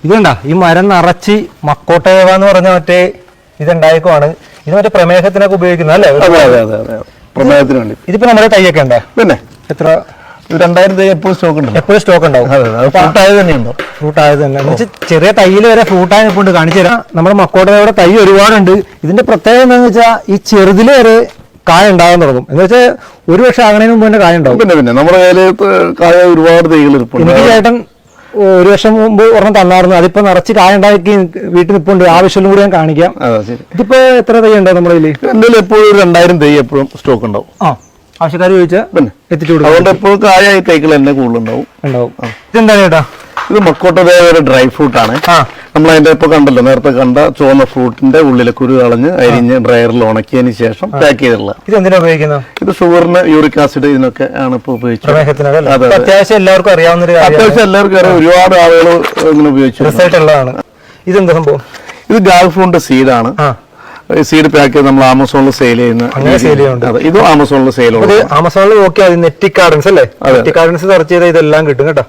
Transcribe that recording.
ഇതുണ്ടാ ഈ മരം നിറച്ച് മക്കോട്ടേവ എന്ന് പറഞ്ഞ മറ്റേ ഇതുണ്ടായിക്കുവാണ്. ഇത് മറ്റേ പ്രമേഹത്തിനൊക്കെ ഉപയോഗിക്കുന്നത് അല്ലേ? പ്രമേഹത്തിന് വേണ്ടി. ഇതിപ്പോ നമ്മുടെ തൈയൊക്കെ ഉണ്ടോ? പിന്നെ എത്ര 2000 തൈ എപ്പോഴും സ്റ്റോക്ക് ഉണ്ട്. എപ്പോഴും സ്റ്റോക്ക് ഉണ്ടാവും. ഫ്രൂട്ട് ആയത് തന്നെയുണ്ടോ? ഫ്രൂട്ട് ആയത് തന്നെ എന്ന് വെച്ചാൽ ചെറിയ തൈയിൽ വരെ ഫ്രൂട്ടായി കൊണ്ട് കാണിച്ചു തരാം. നമ്മുടെ മക്കോട്ടയുടെ തൈ ഒരുപാടുണ്ട്. ഇതിന്റെ പ്രത്യേകത എന്താണെന്ന് വെച്ചാൽ ഈ ചെറുതിൽ വരെ കായ ഉണ്ടാകാൻ തുടങ്ങും. എന്ന് വെച്ചാൽ ഒരു വർഷം ആകണതിന് മുമ്പ് തന്നെ കായ ഉണ്ടാവും. പിന്നെ നമ്മുടെ കയ്യിൽ കായ ഒരുപാട് തൈകൾ ഇരിപ്പുണ്ട്. എനിക്ക് ചേട്ടൻ ഒരു വർഷം മുമ്പ് ഒരെണ്ണം തന്നായിരുന്നു. അതിപ്പോ നിറച്ച് കായ ഉണ്ടാക്കി വീട്ടിൽ നിൽപ്പുണ്ട്. ആവശ്യം കൂടി ഞാൻ കാണിക്കാം. ഇതിപ്പോ എത്ര തൈ ഉണ്ടാവും നമ്മുടെ കയ്യിൽ? എന്തെങ്കിലും എപ്പോഴും 2000 തൈ എപ്പോഴും സ്റ്റോക്ക് ഉണ്ടാവും. ആവശ്യക്കാർ ചോദിച്ചാൽ പിന്നെ എത്തിച്ചു കൊടുക്കും. അതുകൊണ്ട് എപ്പോഴും കായായി തൈകൾ തന്നെ കൂടുതലുണ്ടാവും. ഇതെന്താണ് ചേട്ടാ? ഇത് മക്കോട്ടയുടെ ഡ്രൈ ഫ്രൂട്ട് ആണ്. നമ്മൾ അതിന്റെ ഇപ്പൊ കണ്ടല്ലോ, നേരത്തെ കണ്ട ചുവന്ന ഫ്രൂട്ടിന്റെ ഉള്ളിലെ കുരു കളഞ്ഞ് അരിഞ്ഞ് ഡ്രയറിൽ ഉണക്കിയതിന് ശേഷം പാക്ക് ചെയ്തിട്ടുള്ള. ഇത് എന്തിനാ ഉപയോഗിക്കുന്നത്? ഇത് ഷുഗറിന്, യൂറിക് ആസിഡ് ഇതിനൊക്കെ ആണ് ഇപ്പൊ ഉപയോഗിച്ചത്. അത്യാവശ്യം എല്ലാവർക്കും അറിയാവുന്ന ഒരുപാട് ആളുകൾ ഇങ്ങനെ ഉപയോഗിച്ചു. റിസൾട്ട് ഉള്ളതാണ്. ഇതെന്താ സംഭവം? ഇത് ഗാൽഫ്രൂട്ടിന്റെ സീഡാണ്. സീഡ് പാക്ക് ചെയ്ത് നമ്മൾ ആമസോണിൽ സെയിൽ ചെയ്യുന്ന. ഇത് ആമസോണിൽ സെയിൽ. ആമസോണിൽ നോക്കിയാൽ നെറ്റിക് ഗാർഡൻസ് അല്ലേ? നെറ്റിക് ഗാർഡൻസ് സെർച്ച് ചെയ്താൽ ഇതെല്ലാം കിട്ടും കേട്ടോ.